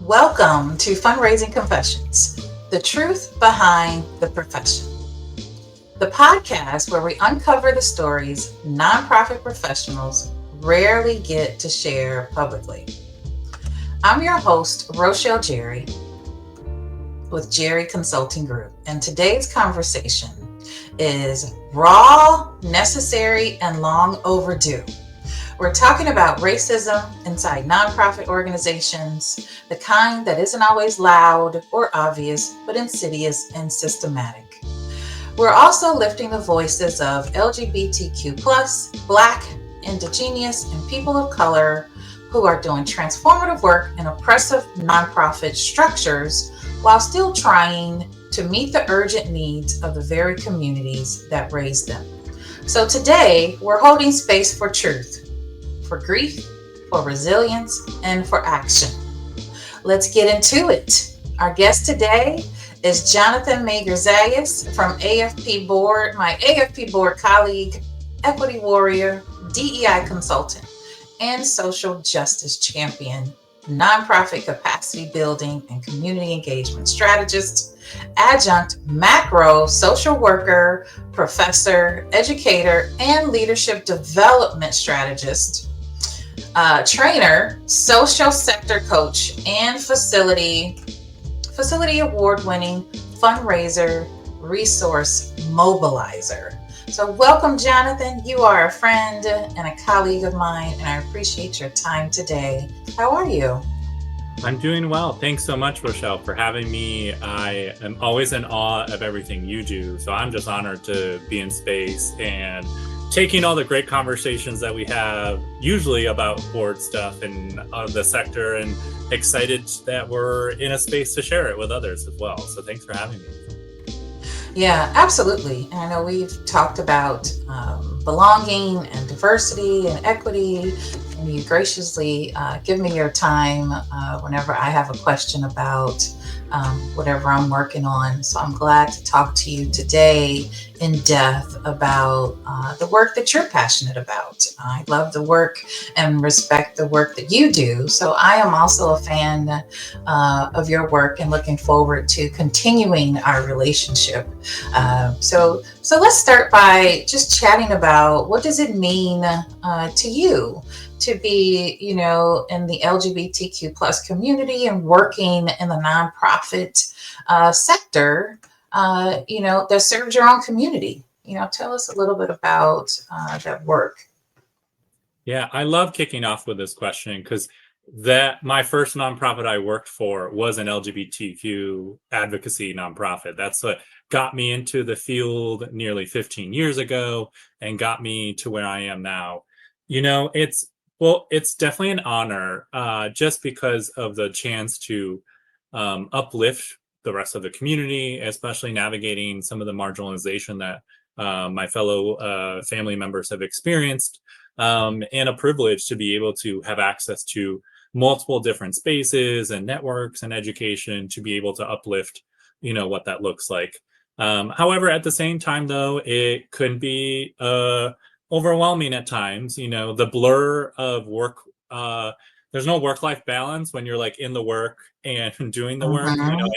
Welcome to Fundraising Confessions, the truth behind the profession. The podcast where we uncover the stories nonprofit professionals rarely get to share publicly. I'm your host, Rochelle Jerry, with Jerry Consulting Group, and today's conversation is raw, necessary, and long overdue. We're talking about racism inside nonprofit organizations, the kind that isn't always loud or obvious, but insidious and systematic. We're also lifting the voices of LGBTQ+, Black, Indigenous, and people of color who are doing transformative work in oppressive nonprofit structures while still trying to meet the urgent needs of the very communities that raised them. So today, we're holding space for truth, for grief, for resilience, and for action. Let's get into it. Our guest today is Jonathan Meagher-Zayas from AFP Board, my AFP Board colleague, equity warrior, DEI consultant, and social justice champion, nonprofit capacity building and community engagement strategist, adjunct macro social worker, professor, educator, and leadership development strategist, trainer, social sector coach, and facility award-winning fundraiser resource Mobilizer. So welcome, Jonathan. You are a friend and a colleague of mine, and I appreciate your time today. How are you? I'm doing well. Thanks so much, Rochelle, for having me. I am always in awe of everything you do. So I'm just honored to be in space and taking all the great conversations that we have, usually about board stuff and the sector, and excited that we're in a space to share it with others as well. So thanks for having me. Yeah, absolutely. And I know we've talked about belonging and diversity and equity, and you graciously give me your time whenever I have a question about whatever I'm working on. So I'm glad to talk to you today in depth about the work that you're passionate about. I love the work and respect the work that you do. So I am also a fan of your work and looking forward to continuing our relationship. So let's start by just chatting about what does it mean to you to be, in the LGBTQ plus community and working in the nonprofit sector, that serves your own community. Tell us a little bit about that work. Yeah, I love kicking off with this question because my first nonprofit I worked for was an LGBTQ advocacy nonprofit. That's what got me into the field nearly 15 years ago and got me to where I am now. It's definitely an honor just because of the chance to uplift the rest of the community, especially navigating some of the marginalization that my fellow family members have experienced, and a privilege to be able to have access to multiple different spaces and networks and education to be able to uplift, what that looks like. However, at the same time, though, it could be overwhelming at times. The blur of work. There's no work-life balance when you're like in the work and doing the work, and then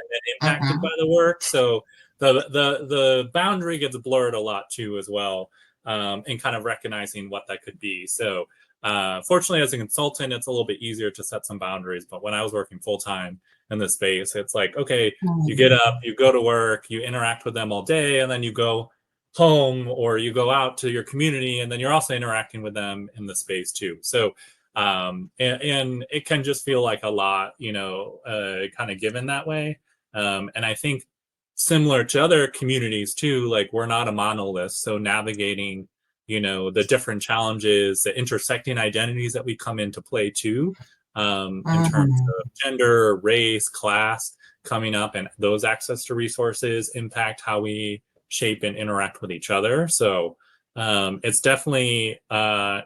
impacted by the work. So the boundary gets blurred a lot too, as well, and kind of recognizing what that could be. So fortunately, as a consultant, it's a little bit easier to set some boundaries. But when I was working full-time in this space, it's like, okay, you get up, you go to work, you interact with them all day, and then you go home or you go out to your community, and then you're also interacting with them in the space too. So and it can just feel like a lot, kind of given that way. And I think similar to other communities too, like we're not a monolith. So navigating, the different challenges, the intersecting identities that we come into play too, in terms of gender, race, class coming up, and those access to resources impact how we shape and interact with each other. So it's definitely a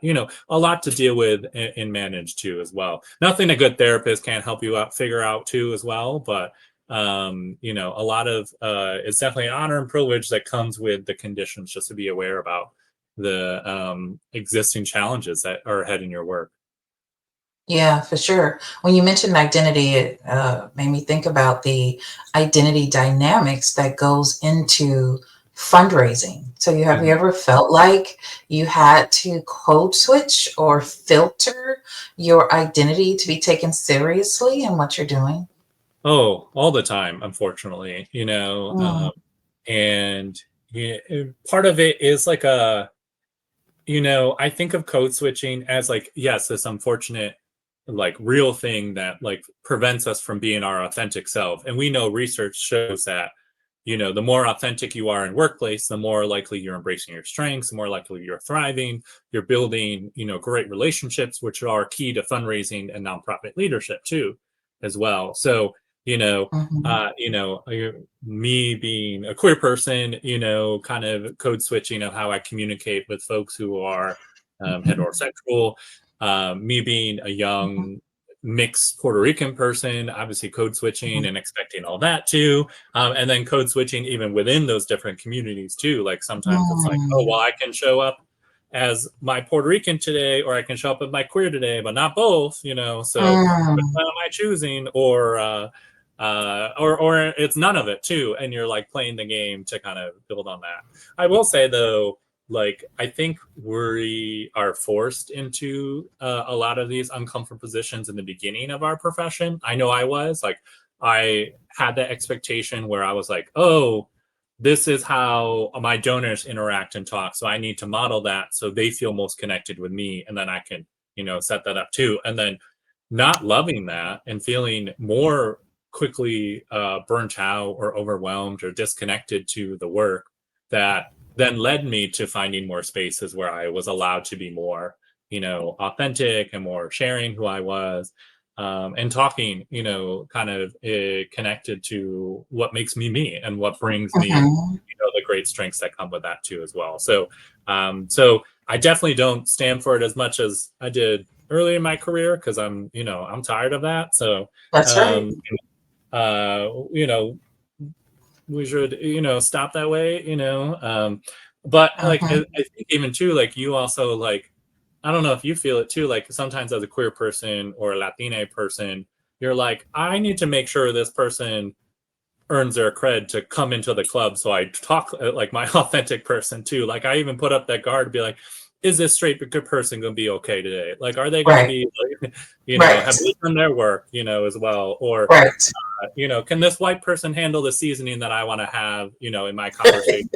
lot to deal with and manage too as well. Nothing a good therapist can't help you figure out too as well, but a lot of it's definitely an honor and privilege that comes with the conditions, just to be aware about the existing challenges that are ahead in your work. Yeah, for sure. When you mentioned identity, it made me think about the identity dynamics that goes into fundraising. So, have you Mhm. ever felt like you had to code switch or filter your identity to be taken seriously in what you're doing? Oh, all the time, unfortunately, Mm, and yeah, part of it is like I think of code switching as like, yes, this unfortunate, like real thing that like prevents us from being our authentic self. And we know research shows that, the more authentic you are in workplace, the more likely you're embracing your strengths, the more likely you're thriving, you're building, great relationships, which are key to fundraising and nonprofit leadership too, as well. So, mhm, me being a queer person, kind of code switching of how I communicate with folks who are heterosexual, me being a mhm, young mixed Puerto Rican person, obviously code switching mhm, and expecting all that too. And then code switching even within those different communities too. Like sometimes it's like, oh, well, mm, I can show up as my Puerto Rican today, or I can show up as my queer today, but not both, so which mm, one am I choosing? Or it's none of it too, and you're like playing the game to kind of build on that. I will say though, like I think we are forced into a lot of these uncomfortable positions in the beginning of our profession. I know I was like, I had that expectation where I was like, oh, this is how my donors interact and talk, so I need to model that so they feel most connected with me, and then I can set that up too. And then not loving that and feeling more quickly burnt out or overwhelmed or disconnected to the work, that then led me to finding more spaces where I was allowed to be more, authentic and more sharing who I was, and talking, kind of connected to what makes me me and what brings me, mhm. the great strengths that come with that too as well. So I definitely don't stand for it as much as I did early in my career because I'm tired of that. So That's right. um, uh, you know, we should stop that way, but like I Mhm. think even too, like you also like, I don't know if you feel it too, like sometimes as a queer person or a Latina person, you're like, I need to make sure this person earns their cred to come into the club, so I talk like my authentic person too. Like I even put up that guard to be like, is this straight good person going to be okay today? Like are they going to Right, be like, right, have they done their work, as well? Or right. can this white person handle the seasoning that I want to have, in my conversation,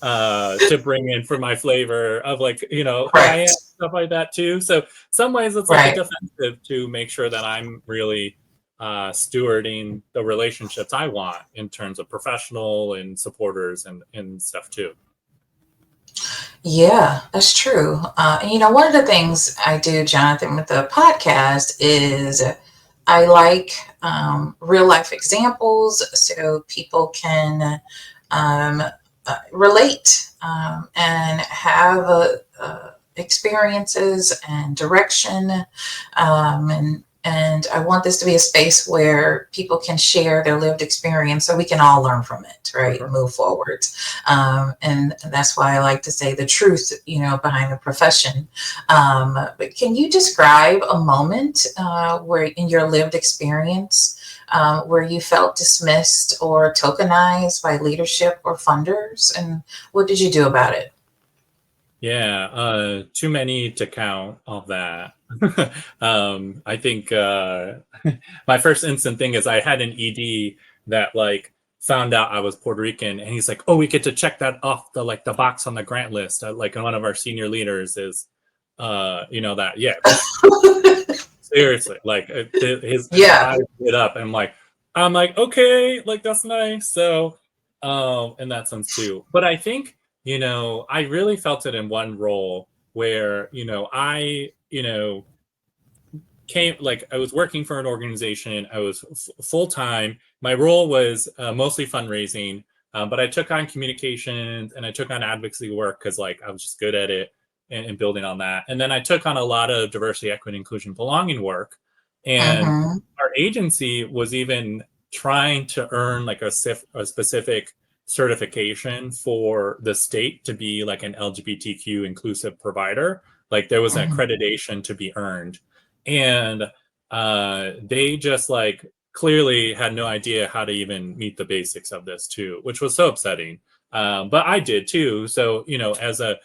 to bring in for my flavor of like, who I am, Right, stuff like that too. So some ways it's like a right. defensive to make sure that I'm really stewarding the relationships I want in terms of professional and supporters and stuff too. Yeah, that's true. And one of the things I do, Jonathan, with the podcast is I like real life examples so people can um, relate and have experiences and direction. And I want this to be a space where people can share their lived experience so we can all learn from it, For right? sure. Move forward. And that's why I like to say the truth, behind the profession. But can you describe a moment where in your lived experience where you felt dismissed or tokenized by leadership or funders? And what did you do about it? Yeah, too many to count of that. I think my first instant thing is I had an ED that like found out I was Puerto Rican, and he's like, "Oh, we get to check that off the box on the grant list." Like one of our senior leaders is, that yeah, seriously, like his Yeah. eyes lit up, and I'm like, okay, like that's nice. So, in that sense too. But I think I really felt it in one role where I came, like I was working for an organization. I was full time. My role was mostly fundraising, but I took on communications and I took on advocacy work because like I was just good at it, and building on that. And then I took on a lot of diversity, equity, inclusion, belonging work. And Mm-hmm. our agency was even trying to earn like a specific certification for the state to be like an LGBTQ inclusive provider. Like there was an Mm-hmm. accreditation to be earned, And they just like clearly had no idea how to even meet the basics of this too, which was so upsetting. But I did too. So, you know, as a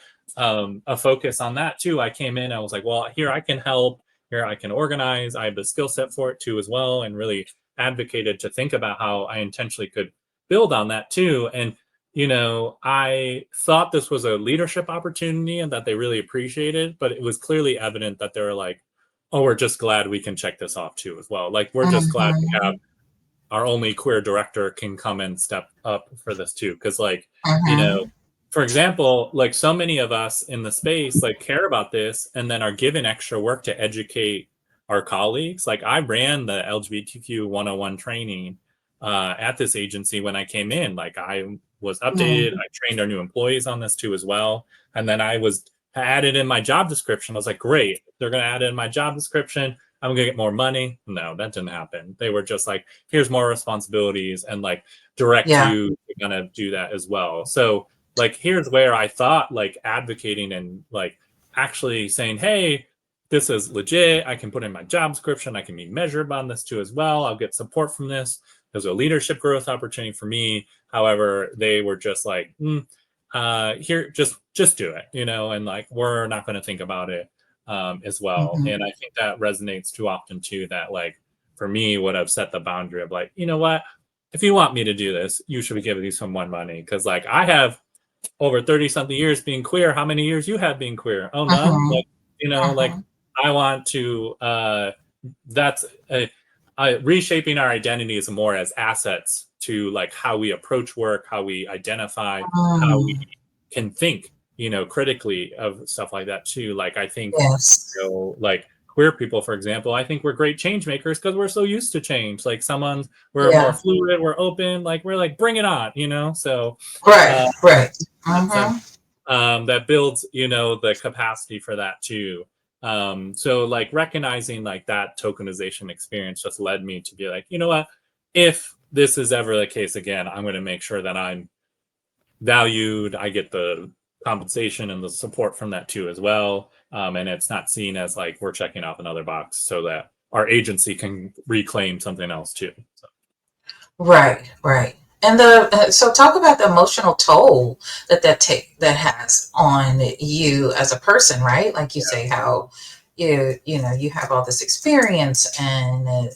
focus on that too, I came in, I was like, well, here I can help, here I can organize. I have the skill set for it too as well, and really advocated to think about how I intentionally could build on that too. And you know, I thought this was a leadership opportunity and that they really appreciated, but it was clearly evident that they were like, oh, we're just glad we can check this off too as well. Like, we're just glad we have Mhm. our only queer director can come and step up for this too. Cause like, you know, Mhm. for example, like so many of us in the space like care about this and then are given extra work to educate our colleagues. Like I ran the LGBTQ 101 training at this agency when I came in. Like I was updated. Mhm. I trained our new employees on this too as well. And then I was added in my job description. I was like, great, they're going to add in my job description. I'm gonna get more money. No, that didn't happen. They were just like, here's more responsibilities and like direct Yeah. you to kind of do that as well. So like here's where I thought like advocating and like actually saying, hey, this is legit. I can put in my job description. I can be measured on this too as well. I'll get support from this. There's a leadership growth opportunity for me. However, they were just like, here, just do it, you know, and like we're not going to think about it as well. Mhm. And I think that resonates too often too, that like for me would have set the boundary of like, you know what, if you want me to do this, you should be giving me someone money. Because like I have over 30 something years being queer. How many years you have being queer? Oh, none. Mhm. Like, you know, like Mhm. I want to that's reshaping our identities more as assets to like how we approach work, how we identify, how we Mm. can think, you know, critically of stuff like that too. Like I think, you Yes. know, like queer people, for example, I think we're great change makers because we're so used to change. Like we're more Yeah. fluid, we're open, like we're like bring it on, you know. So Right. uh, Right. that sense, Mhm. that builds, you know, the capacity for that too. So like recognizing like that tokenization experience just led me to be like, you know what, if this is ever the case again, I'm going to make sure that I'm valued, I get the compensation and the support from that too as well, and it's not seen as like we're checking off another box, so that our agency can reclaim something else too. So. Right. Right. And the so talk about the emotional toll that has on you as a person, right? Like you say, how you have all this experience and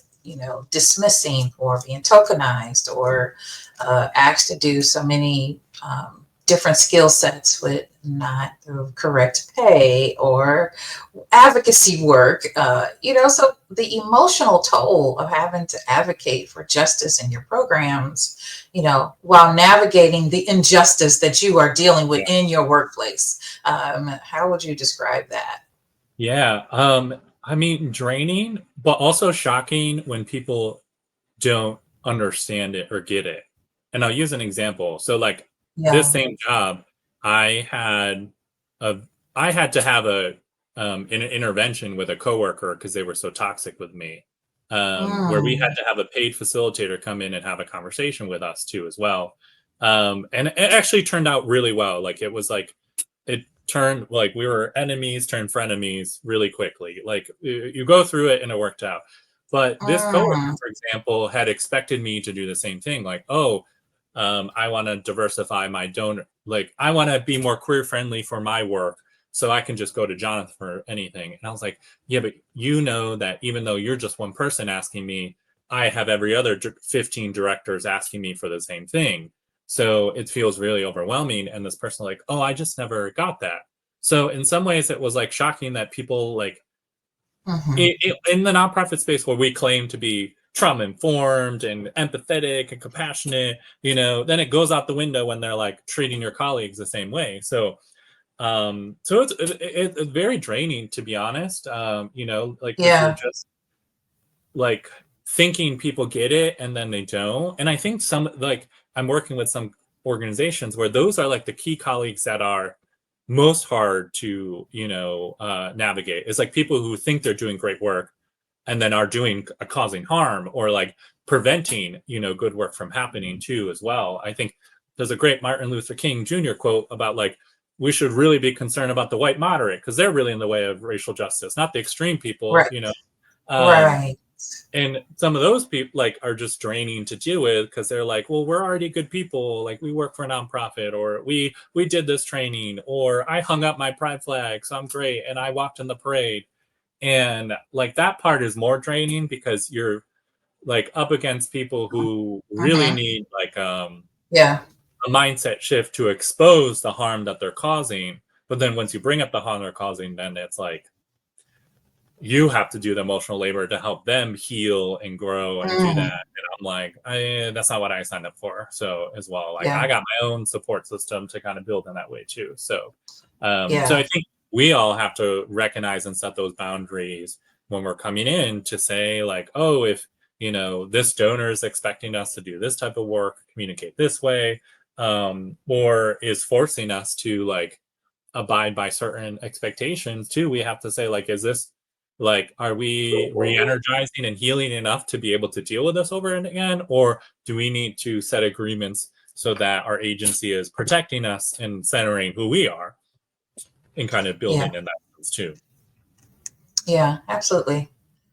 dismissing or being tokenized or asked to do so many different skill sets with not the correct pay or advocacy work, so the emotional toll of having to advocate for justice in your programs, while navigating the injustice that you are dealing with in your workplace. How would you describe that? Yeah. I mean, draining, but also shocking when people don't understand it or get it. And I'll use an example. So like this Yeah. same job, I had a I had to have an intervention with a coworker because they were so toxic with me. Where we had Mm. to have a paid facilitator come in and have a conversation with us too as well. And it actually turned out really well. Like it was like it turned like we were enemies turned frenemies really quickly. Like you go through it and it worked out. But this coworker, Mm. for example, had expected me to do the same thing. Like, oh, I want to diversify my donor. Like, I want to be more queer friendly for my work, so I can just go to Jonathan for anything. And I was like, yeah, but you know that even though you're just one person asking me, I have every other 15 directors asking me for the same thing. So it feels really overwhelming. And this person like, oh, I just never got that. So in some ways, it was like shocking that people like Hmm. in the nonprofit space where we claim to be trauma informed and empathetic and compassionate, you know, then it goes out the window when they're like treating your colleagues the same way. So so it's very draining, to be honest. You know, like because you're Yeah. just like thinking people get it and then they don't. And I think some like I'm working with some organizations where those are like the key colleagues that are most hard to, you know, navigate. It's like people who think they're doing great work and then are doing causing harm or like preventing, you know, good work from happening too as well. I think there's a great Martin Luther King Jr. quote about like we should really be concerned about the white moderate because they're really in the way of racial justice, not the extreme people, Right. you know. Right. And some of those people like are just draining to deal with because they're like, well, we're already good people, like we work for a nonprofit, or we did this training, or I hung up my pride flag, so I'm great, and I walked in the parade. And like that part is more draining because you're like up against people who really Mm-hmm. need like Yeah. a mindset shift to expose the harm that they're causing. But then once you bring up the harm they're causing, then it's like you have to do the emotional labor to help them heal and grow and do that. Mm. And I'm like, that's not what I signed up for. So as well, like I Yeah. got my own support system to kind of build in that way too. So I Yeah. think we all have to recognize and set those boundaries when we're coming in to say like, oh, if this donor is expecting us to do this type of work, communicate this way, or is forcing us to like abide by certain expectations too, we have to say like, is this like, are we re-energizing and healing enough to be able to deal with this over and again, or do we need to set agreements so that our agency is protecting us and centering who we are and kind of Yeah. building in that sense too? Yeah. Absolutely.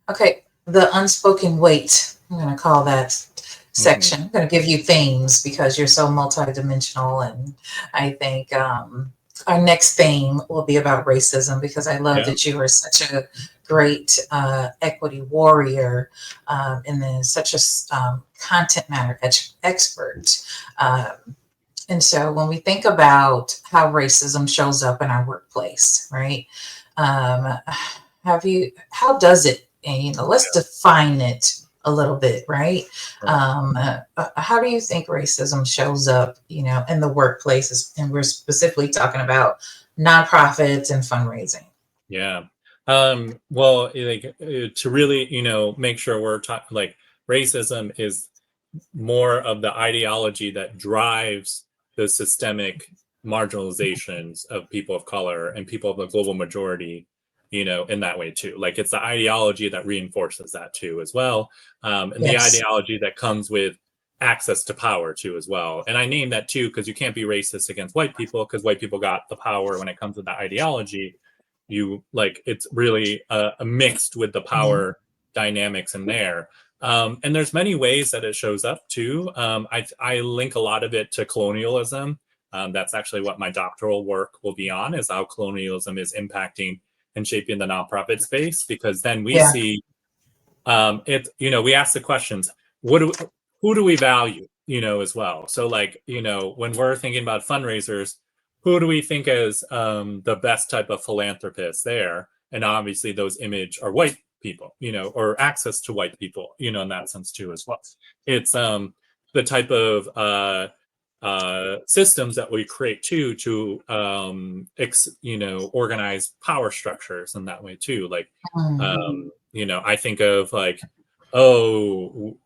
Okay. The unspoken weight. I'm going to call that Hmm. section. I'm going to give you themes because you're so multidimensional, and I think our next theme will be about racism because I love Yeah. that you are such a great equity warrior and then such a content matter expert. Um, And so when we think about how racism shows up in our workplace, right? Um, how does it, and, let's define it a little bit, right? Right. How do you think racism shows up, in the workplaces? And we're specifically talking about nonprofits and fundraising. Yeah. Well, like to really, make sure we're talking like racism is more of the ideology that drives the systemic marginalizations of people of color and people of the global majority, in that way too. Like it's the ideology that reinforces that too as well. And the Yes. ideology that comes with access to power too as well. And I name that too because you can't be racist against white people because white people got the power when it comes to that ideology. You like it's really mixed with the Mhm. power dynamics in there. And there's many ways that it shows up too. I link a lot of it to colonialism. That's actually what my doctoral work will be on, is how colonialism is impacting and shaping the nonprofit space. Because then we Yeah. see we ask the questions, what do who do we value, as well. So like, when we're thinking about fundraisers, who do we think is the best type of philanthropist there? And obviously those image are white people, or access to white people, in that sense too as well. It's the type of systems that we create too to organize power structures in that way too. Like Mhm. I think of like, oh,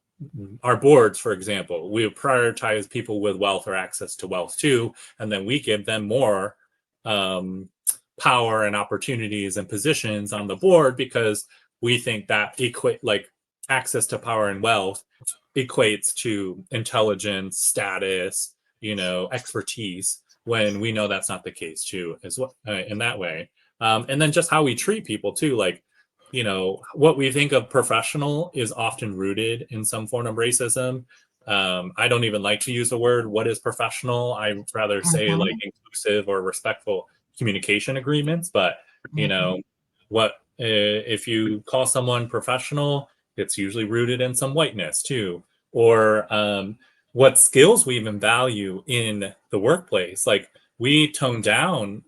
our boards, for example, we prioritize people with wealth or access to wealth too, and then we give them more um, power and opportunities and positions on the board because we think that equate like access to power and wealth equates to intelligence, status, expertise, when we know that's not the case too, as well, in that way. And then just how we treat people too, like, what we think of professional is often rooted in some form of racism. I don't even like to use the word what is professional. I rather say like Mhm. inclusive or respectful communication agreements. But Mhm. what if you call someone professional, it's usually rooted in some whiteness too, or what skills we even value in the workplace. Like we tone down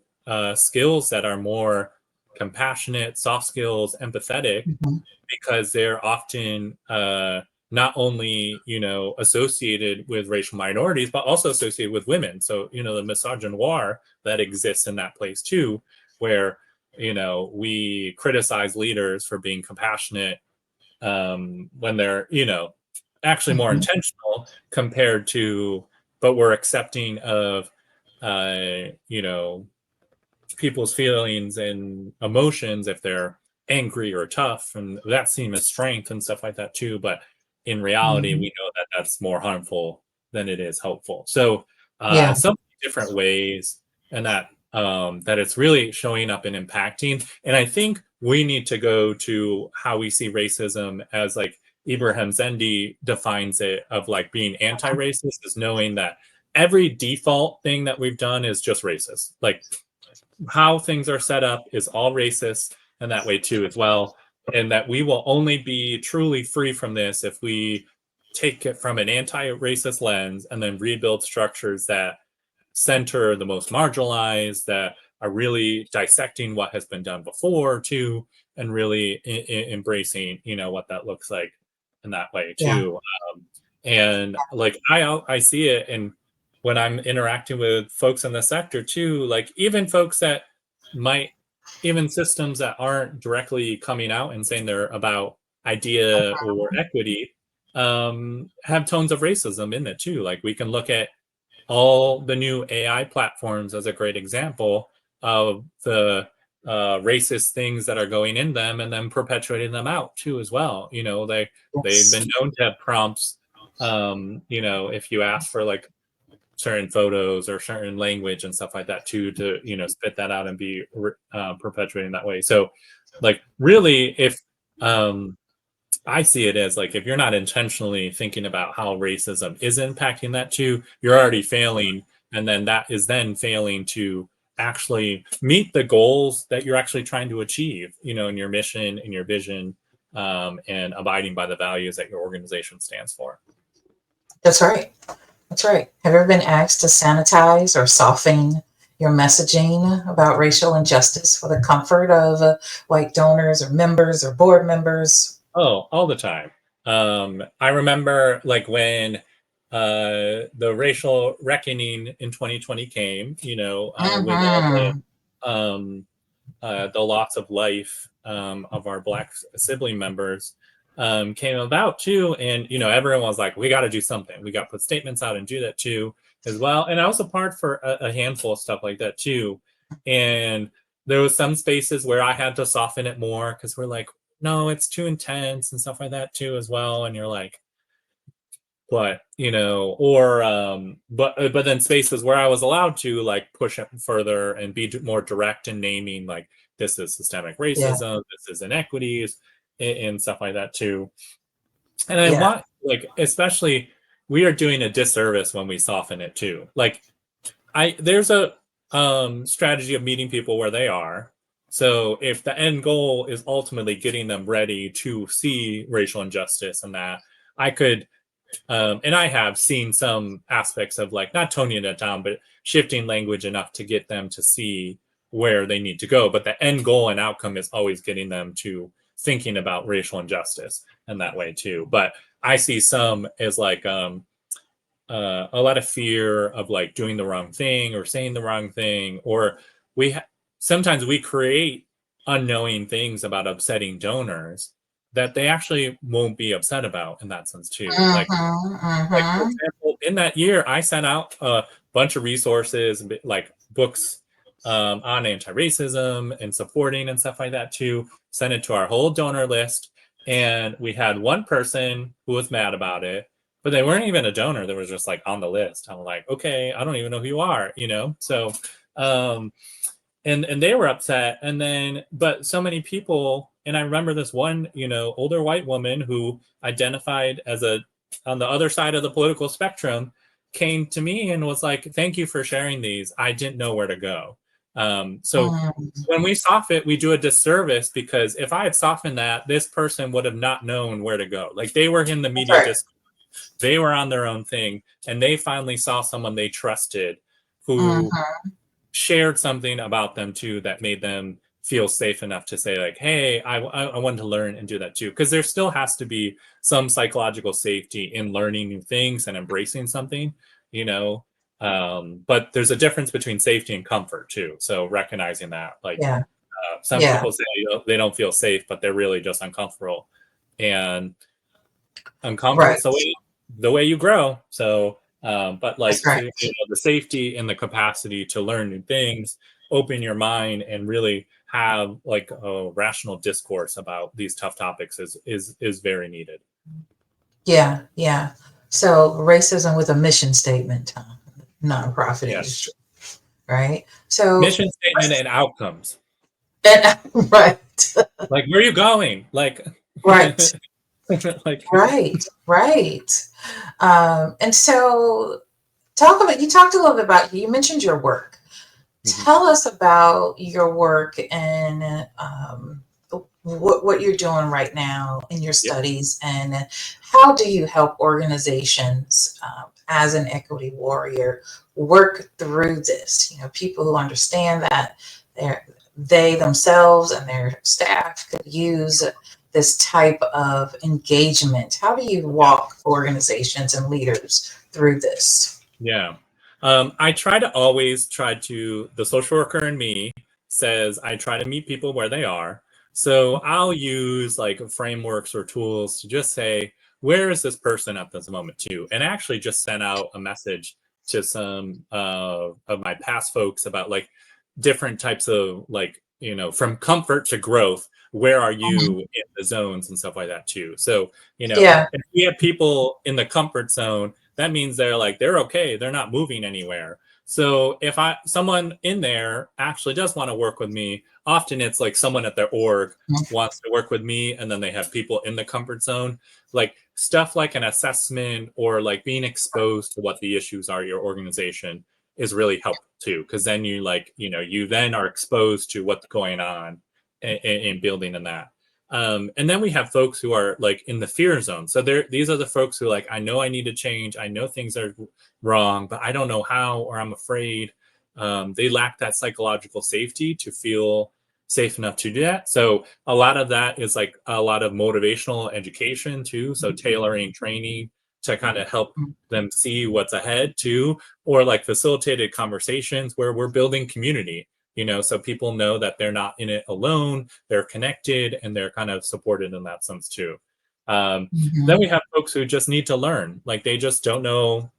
skills that are more compassionate, soft skills, empathetic, Mhm. because they're often not only associated with racial minorities, but also associated with women. So the misogynoir that exists in that place too, where we criticize leaders for being compassionate when they're actually more Mhm. intentional compared to, but we're accepting of uh, you know people's feelings and emotions if they're angry or tough, and that seen as strength and stuff like that too. But in reality, Mhm. we know that that's more harmful than it is helpful. So Yeah. so many different ways, and that it's really showing up and impacting. And I think we need to go to how we see racism as like Ibrahim Zendi defines it, of like being anti-racist is knowing that every default thing that we've done is just racist. Like how things are set up is all racist, and that way too as well. And that we will only be truly free from this if we take it from an anti-racist lens and then rebuild structures that center the most marginalized, that are really dissecting what has been done before too, and really embracing, you know, what that looks like in that way Yeah. too. And like I see it, and when I'm interacting with folks in the sector too, like even folks that might, even systems that aren't directly coming out and saying they're about idea or equity, have tones of racism in it too. Like we can look at all the new AI platforms as a great example of the racist things that are going in them and then perpetuating them out too as well. You know, they've been Yes. known to have prompts. You know, if you ask for like certain photos or certain language and stuff like that too, to, you know, spit that out and be perpetuating that way. So, like, really, if I see it as like if you're not intentionally thinking about how racism is impacting that too, you're already failing, and then that is then failing to actually meet the goals that you're actually trying to achieve, you know, in your mission, in your vision, and abiding by the values that your organization stands for. That's right. That's right. Have you ever been asked to sanitize or soften your messaging about racial injustice for the comfort of white donors or members or board members? Oh, all the time. I remember like when the racial reckoning in 2020 came, you know, with all Mm-hmm. the loss of life of our Black sibling members came about too. And, you know, everyone was like, we got to do something. We got to put statements out and do that too as well. And I was a part for a handful of stuff like that too. And there was some spaces where I had to soften it more because we're like, no, it's too intense and stuff like that too as well. And you're like, but you know, or but then spaces where I was allowed to like push it further and be more direct in naming like this is systemic Yeah. racism, this is inequities, and stuff like that too. And I Yeah. want, like, especially, we are doing a disservice when we soften it too. Like there's a strategy of meeting people where they are. So if the end goal is ultimately getting them ready to see racial injustice and that, I could and I have seen some aspects of like not toning it down, but shifting language enough to get them to see where they need to go. But the end goal and outcome is always getting them to thinking about racial injustice in that way too. But I see some as like a lot of fear of like doing the wrong thing or saying the wrong thing, or sometimes we create unknowing things about upsetting donors that they actually won't be upset about in that sense too. Mm-hmm. Like for Mm-hmm. example, in that year, I sent out a bunch of resources, like books on anti-racism and supporting and stuff like that too. Sent it to our whole donor list, and we had one person who was mad about it, but they weren't even a donor. They were just like on the list. I'm like, okay, I don't even know who you are, you know. So, um, and they were upset, and then but so many people, and I remember this one, you know, older white woman who identified as a on the other side of the political spectrum came to me and was like, thank you for sharing these, I didn't know where to go. So Mm-hmm. when we soften it, we do a disservice, because if I had softened that, this person would have not known where to go. Like they were in the That's media right. discourse, they were on their own thing, and they finally saw someone they trusted who Mm-hmm. shared something about them too that made them feel safe enough to say like, hey, I wanted to learn and do that too, because there still has to be some psychological safety in learning new things and embracing something, you know. But there's a difference between safety and comfort too, so recognizing that, like, Yeah. some Yeah. people say, you know, they don't feel safe, but they're really just uncomfortable, and uncomfort Right. is the way you grow. So but like That's right. you know, the safety and the capacity to learn new things, open your mind, and really have like a rational discourse about these tough topics is very needed. Yeah. Yeah. So racism with a mission statement, nonprofit Yes. industry, right? So Mission statement and outcomes. Right. Like, where are you going? Like, Right. like, Right. Right. And so you talked a little bit about, you mentioned your work. mhm. Tell us about your work and what you're doing right now in your Yep. studies, and how do you help organizations as an equity warrior work through this? You know, people who understand that they themselves and their staff could use this type of engagement. How do you Yeah. walk organizations and leaders through this? Yeah. I try to always the social worker in me says I try to meet people where they are. So I'll use like frameworks or tools to just say, where is this person at this moment too? And actually just sent out a message to some of my past folks about like different types of like, from comfort to growth, where are you Mhm. in the zones and stuff like that too. So, Yeah. if we have people in the comfort zone, that means they're okay, they're not moving anywhere. So if someone in there actually does want to work with me, often it's like someone at their org wants to work with me, and then they have people in the comfort zone. Like stuff like an assessment or like being exposed to what the issues are your organization is really helpful too, because then you then are exposed to what's going on in building in that. And then we have folks who are like in the fear zone. So these are the folks who like, I know I need to change. I know things are wrong, but I don't know how, or I'm afraid. They lack that psychological safety to feel safe enough to do that. So a lot of that is like a lot of motivational education too. So tailoring training to kind of help them see what's ahead too, or like facilitated conversations where we're building community, so people know that they're not in it alone, they're connected, and they're kind of supported in that sense too. Then Mhm. we have folks who just need to learn, like they just don't know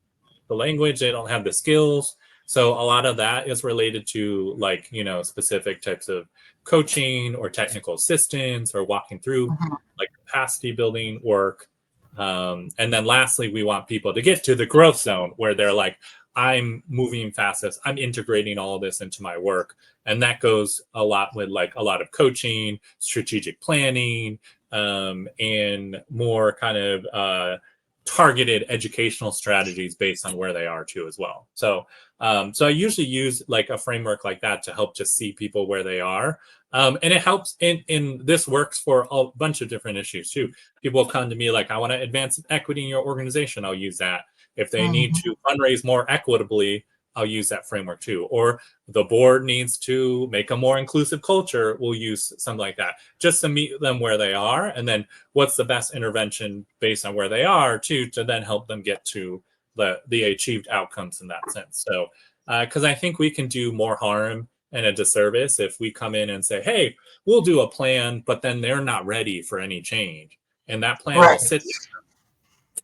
the language, they don't have the skills. So a lot of that is related to like, specific types of coaching or technical assistance or walking through Mhm. like capacity building work. And then lastly, we want people to get to the growth zone where they're like, I'm moving fastest, I'm integrating all of this into my work. And that goes a lot with like a lot of coaching, strategic planning, and more kind of targeted educational strategies based on where they are too as well. So I usually use like a framework like that to help just see people where they are. And it helps in this works for a bunch of different issues too. People come to me like, I want to advance equity in your organization. I'll use that. If they need Mhm. to fundraise more equitably, I'll use that framework too. Or the board needs to make a more inclusive culture, we'll use something like that just to meet them where they are. And then what's the best intervention based on where they are too, to then help them get to the achieved outcomes in that sense. So because I think we can do more harm and a disservice if we come in and say, hey, we'll do a plan, but then they're not ready for any change, and that plan will Right. sit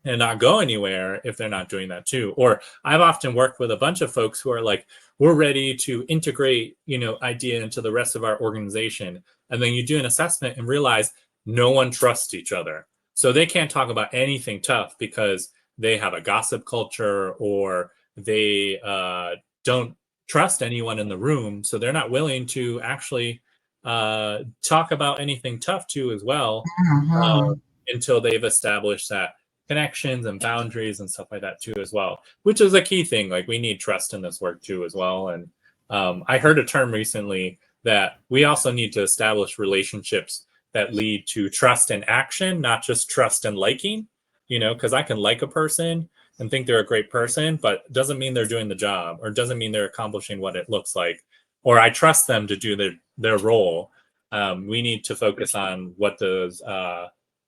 and not go anywhere if they're not doing that too. Or I've often worked with a bunch of folks who are like, we're ready to integrate, idea into the rest of our organization. And then you do an assessment and realize no one trusts each other. So they can't talk about anything tough because they have a gossip culture, or they don't trust anyone in the room. So they're not willing to actually talk about anything tough too as well, uh, Mhm. until they've established that connections and boundaries and stuff like that too as well, which is a key thing. Like we need trust in this work too as well. And I heard a term recently that we also need to establish relationships that lead to trust and action, not just trust and liking, because I can like a person and think they're a great person, but doesn't mean they're doing the job, or doesn't mean they're accomplishing what it looks like, or I trust them to do their role. We need to focus on what does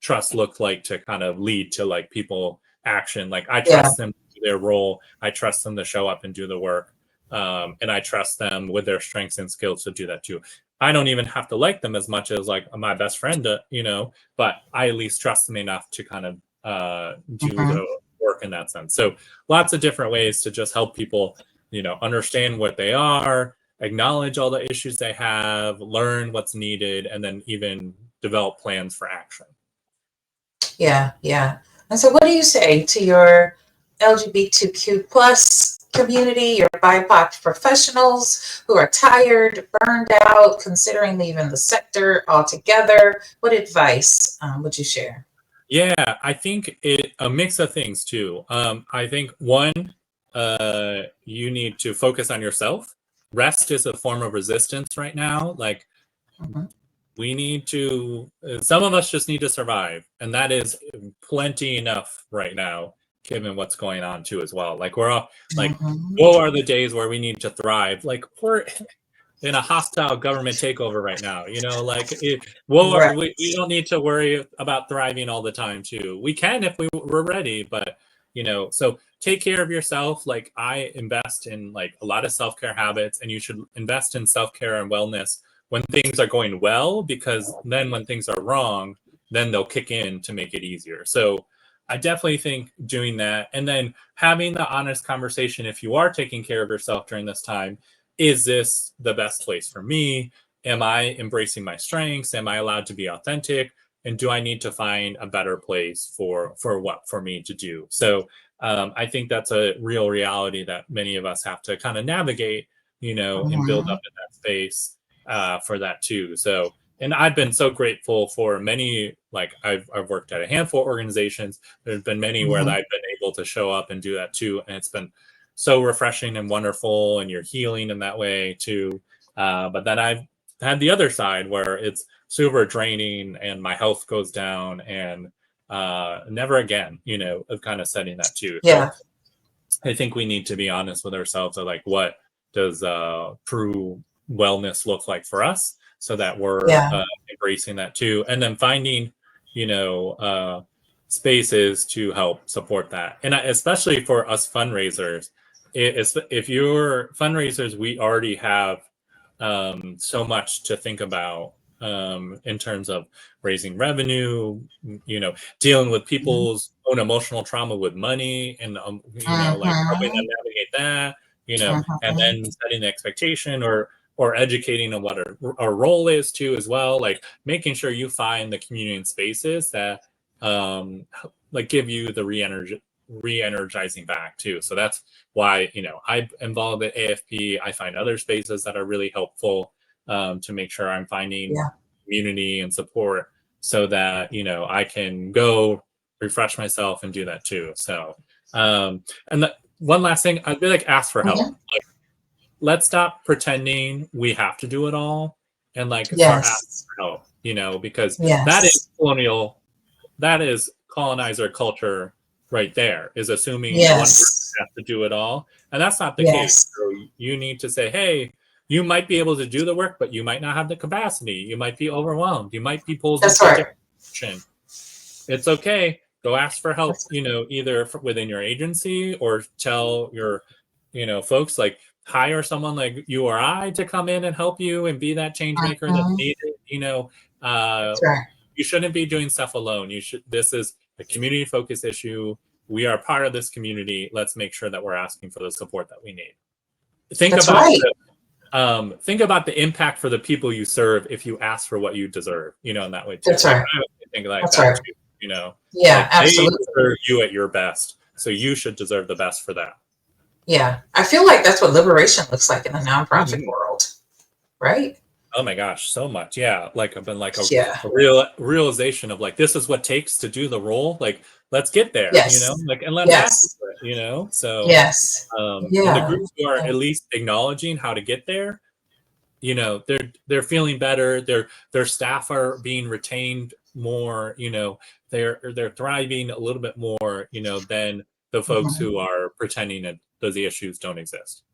trust look like to kind of lead to like people action. Like I Yeah. trust them to do their role, I trust them to show up and do the work, and I trust them with their strengths and skills to do that too. I don't even have to like them as much as like my best friend, but I at least trust them enough to kind of do Mhm. the work in that sense. So lots of different ways to just help people, understand what they are, acknowledge all the issues they have, learn what's needed, and then even develop plans for action. Yeah. Yeah. And so, what do you say to your LGBTQ plus community, your BIPOC professionals who are tired, burned out, considering leaving the sector altogether? What advice would you share? Yeah, I think a mix of things too. I think one, you need to focus on yourself. Rest is a form of resistance right now. Like Mm-hmm. we need to, some of us just need to survive, and that is plenty enough right now, given what's going on too as well. Like we're all like, Mm-hmm. what are the days where we need to thrive? Like we're in a hostile government takeover right now, like Right. we don't need to worry about thriving all the time too. We can if we're ready, but so take care of yourself. Like I invest in like a lot of self-care habits, and you should invest in self-care and wellness when things are going well, because then when things are wrong, then they'll kick in to make it easier. So I definitely think doing that, and then having the honest conversation, if you are taking care of yourself during this time, is this the best place for me? Am I embracing my strengths? Am I allowed to be authentic? And do I need to find a better place for me to do? So I think that's a real reality that many of us have to kind of navigate, and build Mm-hmm. up in that space for that too. So, and I've been so grateful for many, like I've worked at a handful of organizations. There's been many where Mm-hmm. I've been able to show up and do that too. And it's been so refreshing and wonderful, and you're healing in that way too. But then I've had the other side where it's super draining and my health goes down, and never again, of kind of setting that too. So Yeah. I think we need to be honest with ourselves of like, what does true wellness look like for us, so that we're Yeah. embracing that too, and then finding, you know, uh, spaces to help support that. And especially for us fundraisers, if you're fundraisers, we already have so much to think about in terms of raising revenue, dealing with Mm-hmm. people's own emotional trauma with money, and like helping Mm-hmm. them navigate that, and Mm-hmm. then setting the expectation, or educating on what our role is too as well, like making sure you find the community and spaces that like give you the re-energizing back too. So that's why I'm involved at AFP. I find other spaces that are really helpful to make sure I'm finding Yeah. community and support, so that I can go refresh myself and do that too. So and one last thing, I'd be like, ask for help. Mm-hmm. Like, let's stop pretending we have to do it all, and like start asking Yes. for help, because that is Yes. colonial, that is colonizer culture right there, is assuming one person Yes. has to do it all. And that's not the case. Yes. So you need to say, hey, you might be able to do the work, but you might not have the capacity. You might be overwhelmed. You might be pulled That's into a right. different direction. It's okay. Go ask for help, That's, either within your agency, or tell your, folks, like hire someone like you or I to come in and help you and be that change maker that's mhm. needed. Uh, That's right. you shouldn't be doing stuff alone. This is a community focused issue. We are part of this community. Let's make sure that we're asking for the support that we need. Think That's about right. think about the impact for the people you serve if you ask for what you deserve, in that way too. That's Like right. I would think like That's that right. too, Yeah, like they absolutely. deserve you at your best. So you should deserve the best for that. Yeah. I feel like that's what liberation looks like in the nonprofit Mhm. world, right? Oh my gosh, so much. Yeah. Like I've been like Yeah. a real realization of like, this is what takes to do the role. Like, let's get there, Yes. like, and let's ask Yes. for it. So, Yes. and the Yeah. groups who are Yeah. at least acknowledging how to get there, they're feeling better. Their staff are being retained more, they're thriving a little bit more, than the folks Mhm. who are pretending that those issues don't exist.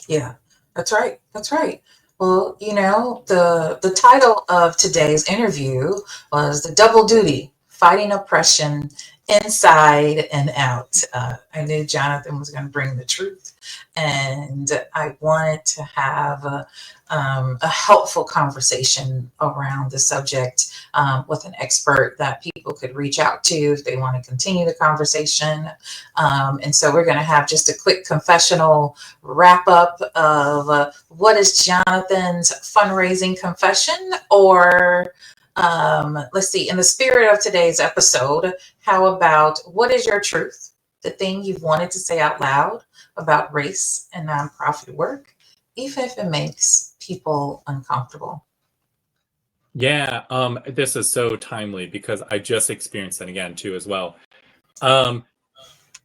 Yeah, that's right. That's right. Well, the title of today's interview was The Double Duty: Fighting Oppression Inside and Out. I knew Jonathan was going to bring the truth, and I wanted to have a helpful conversation around the subject with an expert that people could reach out to if they want to continue the conversation. And so we're going to have just a quick confessional wrap up of what is Jonathan's fundraising confession, or let's see, in the spirit of today's episode, how about what is your truth the thing you've wanted to say out loud about race and nonprofit work, even if it makes people uncomfortable? Yeah, this is so timely because I just experienced it again too as well. Um,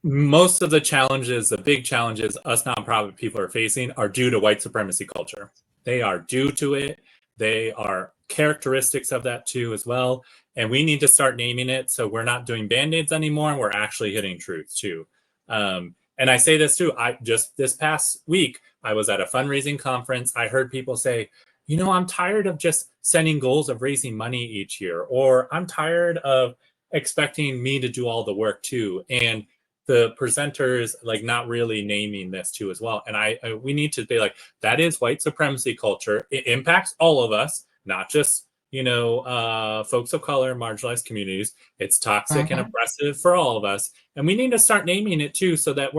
Most of the challenges, the big challenges us nonprofit people are facing are due to white supremacy culture. They are due to it. They are characteristics of that too as well. And we need to start naming it so we're not doing band-aids anymore and we're actually hitting truth too. And I say this too, I just this past week, I was at a fundraising conference. I heard people say, I'm tired of just setting goals of raising money each year, or I'm tired of expecting me to do all the work too. And the presenters like not really naming this too as well. And we need to be like, that is white supremacy culture. It impacts all of us, not just folks of color, marginalized communities. It's toxic and oppressive for all of us, and we need to start naming it too, so that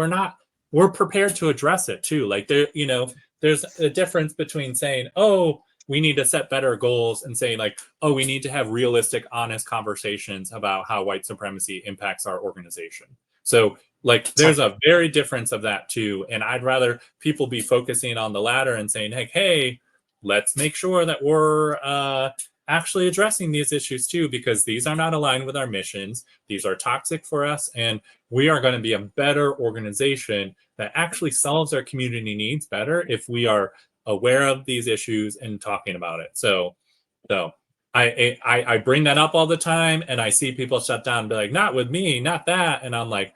we're prepared to address it too. Like there's a difference between saying, oh, we need to set better goals, and saying like, oh, we need to have realistic, honest conversations about how white supremacy impacts our organization. So like there's a very difference of that too. And I'd rather people be focusing on the latter and saying, hey, let's make sure that we're actually addressing these issues too, because these are not aligned with our missions. These are toxic for us, and we are going to be a better organization that actually solves our community needs better if we are aware of these issues and talking about it. So I bring that up all the time, and I see people shut down and be like, not with me, not that. And I'm like,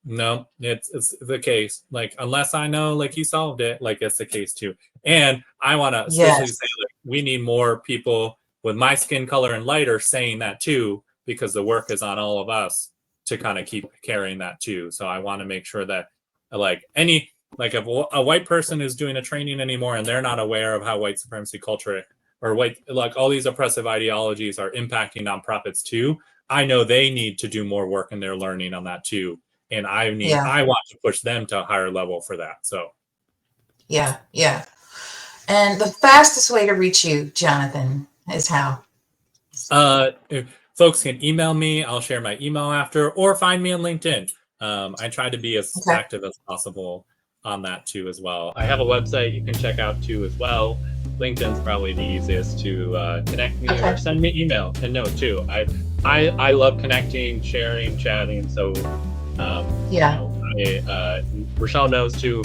no, it's the case. Like, unless I know like you solved it, like it's the case too. And I want to especially say like we need more people with my skin color and lighter saying that too, because the work is on all of us to kind of keep carrying that too. So I want to make sure that like if a white person is doing a training anymore and they're not aware of how white supremacy culture or white, like all these oppressive ideologies are impacting nonprofits too, I know they need to do more work in their learning on that too. And I want to push them to a higher level for that. So yeah. And the fastest way to reach you, Jonathan, is how? If folks can email me, I'll share my email after, or find me on LinkedIn. I try to be as active as possible on that too as well. I have a website you can check out too as well. LinkedIn's probably the easiest to connect me or send me email and note too. I love connecting, sharing, chatting. So Rochelle knows too.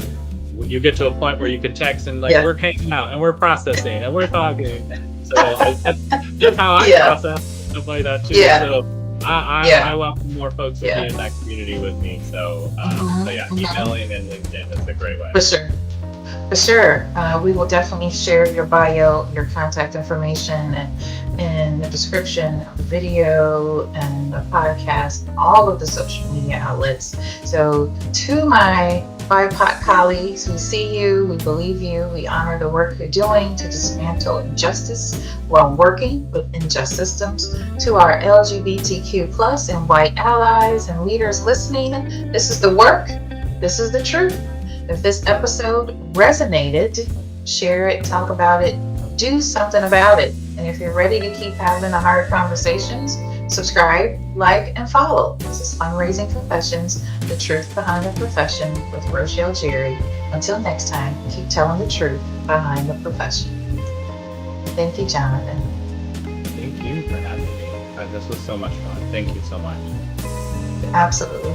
You get to a point where you can text and like we're hanging out and we're processing and we're talking. So that's just how I process stuff like that too. So I welcome more folks to be in that community with me. So emailing and LinkedIn is a great way. For sure. We will definitely share your bio, your contact information, and in the description of the video and the podcast, all of the social media outlets. So to my BIPOC colleagues, we see you, we believe you, we honor the work you're doing to dismantle injustice while working with unjust systems. To our LGBTQ plus and white allies and leaders listening, this is the work, this is the truth. If this episode resonated, share it, talk about it, do something about it. And if you're ready to keep having the hard conversations, subscribe, like, and follow. This is Fundraising Confessions, the truth behind the profession with Rochelle Jerry. Until next time, keep telling the truth behind the profession. Thank you, Jonathan. Thank you for having me. This was so much fun. Thank you so much. Absolutely.